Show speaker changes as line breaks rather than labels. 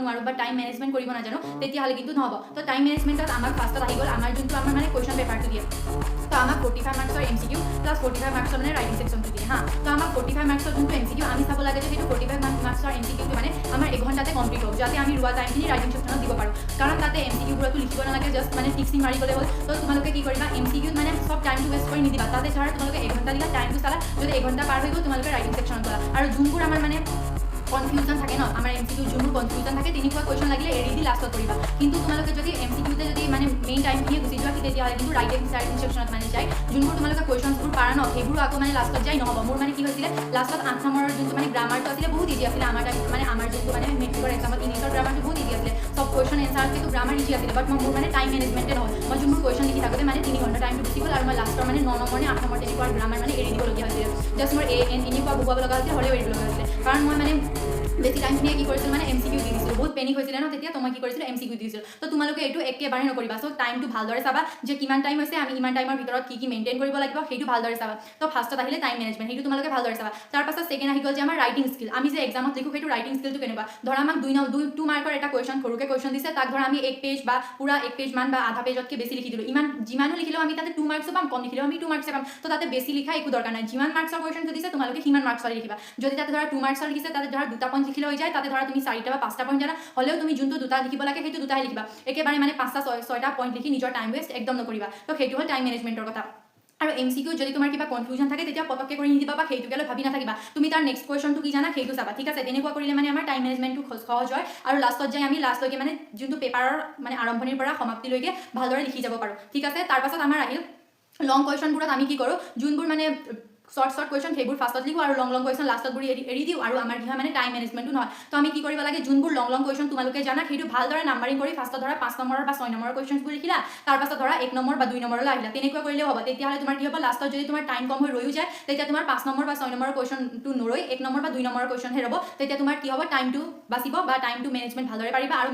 নোৱাৰোঁ বা time management কৰিব নাজানো তেতিয়াহ'লে কিন্তু নহ'ব। তো টাইম মেনেজমেণ্টত আমাক ফাৰ্ষ্টত আহি গ'ল আমাৰ যোনটো আমাৰ মানে কুৱেশ্যন পেপাৰটো দিয়ে। তো আমাক 45 মাৰ্কছৰ MCQ প্লাছ 45 মাৰ্কছৰ মানে ৰাইটিং ছেকশ্যনটো দিয়ে হা। তো আমাক 45 মাৰ্কছৰ যোনটো MCQ আমি চাব লাগে যে সেইটো 45 মাৰ্কছৰ MCQটো মানে আমাৰ এঘণ্টাতে কমপ্লিট হওক, যাতে আমি ৰোৱা টাইমখিনি ৰাইটিং ছেকশ্যনত দিব পাৰোঁ। কাৰণ তাতে MCQবোৰতো লিখিব নালাগে, জাষ্ট মানে টিক মাৰি গ'লে হ'ল। তো তোমালোকে কি কৰিবা, MCQত মানে চব টাইমটো ৱেষ্ট কৰি নিদিবা। তাতে ধৰা তোমালোকে এঘণ্টা দিলা, টাইমটো চালা, যদি এঘণ্টা পাৰ হৈ গ'ল তোমালোকে ৰাইটিং ছেকশ্যনত গ'লা। আৰু যোনবোৰ আমাৰ মানে কনফিউজন থাকে ন, আমাৰ MCQ যোনবোৰ কনফিউজন থাকে তেনেকুৱা কুৱেশ্যন লাগিলে এৰি দি লাষ্টত কৰিবা। কিন্তু তোমালোকে যদি MCQতে যদি মানে মেইন টাইমখিনিয়ে গুচি যোৱা তেতিয়াহ'লে কিন্তু ৰাইটিং ছেকশ্যনত মানে যায় যোনবোৰ তোমালোকে কুৱেশ্যনছবোৰ পাৰা ন, সেইবোৰ আকৌ মানে লাষ্টত যায় নহ'ব। মোৰ মানে কি হৈছিলে লাষ্টত 8 নম্বৰৰ যোনটো মানে গ্ৰামাৰটো আছিলে বহুত ইজি আছিলে আমাৰ টাইম, মানে আমাৰ যোনটো মানে মেট্ৰিকৰ এক্সামত ইংলিছৰ গ্ৰামাৰটো বহুত ইজি আছিলে, চব কুৱেশ্যন এনচাৰতকৈ গ্ৰামাৰ ইজি আছিলে। বাট মোৰ মানে টাইম মেনেজমেণ্টে নহ'ল। মই যোনবোৰ কুৱেশ্যন লিখি থাকোঁতে মানে 3 ঘণ্টা টাইমটো গুচি গ'ল আৰু মই লাষ্টৰ মানে 9 নম্বৰ নে 8 নম্বৰ তেনেকুৱা গ্ৰামাৰ মানে এৰি দিবলগীয়া হৈছিলে। জাষ্ট মোৰ এনেকুৱা বহুৱাব লগা হৈছিলে, হ'লেও এৰিব লগা হৈছিলে। কাৰণ মই মানে বেছি টাইমখিনিয়ে কি কৰিছিলোঁ মানে MCQ দি দিছিলোঁ, বহুত পেনিক হৈছিলে ন তেতিয়া। তো মই কি কৰিছিলোঁ MCQ দি দিছিলোঁ। তো তোমালোকে এইটো একেবাৰে নকৰিবা। চ' টাইমটো ভালদৰে চাবা যে কিমান টাইম হৈছে, আমি ইমান টাইমৰ ভিতৰত কি মেইনটেইন কৰিব লাগিব সেইটো ভালদৰে চাবা। তো ফাৰ্ষ্টত আহিলে টাইম মেনেজমেণ্ট, সেইটো তোমালোকে ভালদৰে চাবা। তাৰপাছত ছেকেণ্ড আহি গ'ল যে আমাৰ ৰাইটিং স্কিল। আমি যে এক্সামত লিখোঁ সেইটো ৰাইটিং স্কিলটো কেনেকুৱা। ধৰা আমাক 2 মাৰ্কৰ এটা কুৱেশ্যন, সৰুকৈ কুৱেশ্যন দিছে, তাক ধৰা আমি 1 পেজ বা পূৰা 1 পেজ মান বা আধা পেজতকৈ বেছি লিখি দিলোঁ। যিমানো লিখিলেও আমি তাতে 2 মাৰ্কছ পাম, কম লিখিলেও আমি 2 মাৰ্কছ পাম। তো তাতে বেছি লিখা একো দৰকাৰ নাই। যিমান মাৰ্কছৰ কুৱেশ্যনটো দিছে তোমালোকে সিমান মাৰ্কছৰ লিখিবা। যদি তাতে ধৰা 2 মাৰ্কছৰ লিখিছে, তাতে ধৰা 2টা পইণ্ট লিখিলে হৈ যায়, তাতে ধৰা তুমি 4টা বা 5টা পইণ্ট জানা, হ'লেও তুমি যোনটো 2টা লিখিব লাগে সেইটো 2টাহে লিখিবা। একেবাৰে মানে 5টা 6টা পইণ্ট লিখি নিজৰ টাইম ৱেষ্ট একদম নকৰিবা। তো সেইটো হ'ল টাইম মেনেজমেণ্টৰ কথা। আৰু MCQ যদি তোমাৰ কিবা কনফিউজন থাকে তেতিয়া পটককৈ কৰি নিদিবা বা সেইটোকে লৈ ভাবি নাথাকিবা। তুমি তাৰ নেক্সট কুৱেশ্যনটো কি জানা সেইটো চাবা, ঠিক আছে। তেনেকুৱা কৰিলে মানে আমাৰ টাইম মেনেজমেণ্টটো সহজ হয় আৰু লাষ্টত যাই আমি লাষ্টলৈকে মানে যোনটো পেপাৰৰ মানে আৰম্ভণিৰ পৰা সমাপ্তিলৈকে ভালদৰে লিখি যাব পাৰোঁ, ঠিক আছে। তাৰপাছত আমাৰ আহিল লং কুৱেশ্যনবোৰত আমি কি কৰোঁ, যোনবোৰ মানে শৰ্ট কুৱেশ্যন সেইবোৰ ফাৰ্ষ্টত লিখোঁ আৰু লং কুৱেশ্যন লাষ্টতবোৰ এৰি দিওঁ, আৰু আমাৰ কি হয় মানে টাইম মেনেজমেণ্টটো নহয়। তো আমি কি কৰিব লাগে, যোনবোৰ লং কুৱেশ্যন তোমালোকে জানা সেইটো ভালদৰে নাম্বাৰিং কৰি ফাৰ্ষ্টত ধৰা 5 নম্বৰৰ বা 6 নম্বৰৰ কুৱেশ্যনবোৰ লিখিলা, তাৰপাছত ধৰা 1 নম্বৰ বা 2 নম্বৰলৈ আহিলা। তেনেকুৱা কৰিলেও হ'ব। তেতিয়াহ'লে তোমাৰ কি হ'ব, লাষ্টত যদি তোমাৰ টাইম কম হৈ ৰৈও যায় তেতিয়া তোমাৰ 5 নম্বৰ বা 6 নম্বৰৰ কুৱেশ্যনটো নৰৈ 1 নম্বৰ বা 2 নম্বৰৰ কুৱেশ্যনহে ৰ'ব। তেতিয়া তোমাৰ কি হ'ব, টাইমটো বাচিব বা টাইমটো মেনেজমেণ্ট ভালদৰে পাৰিবা আৰু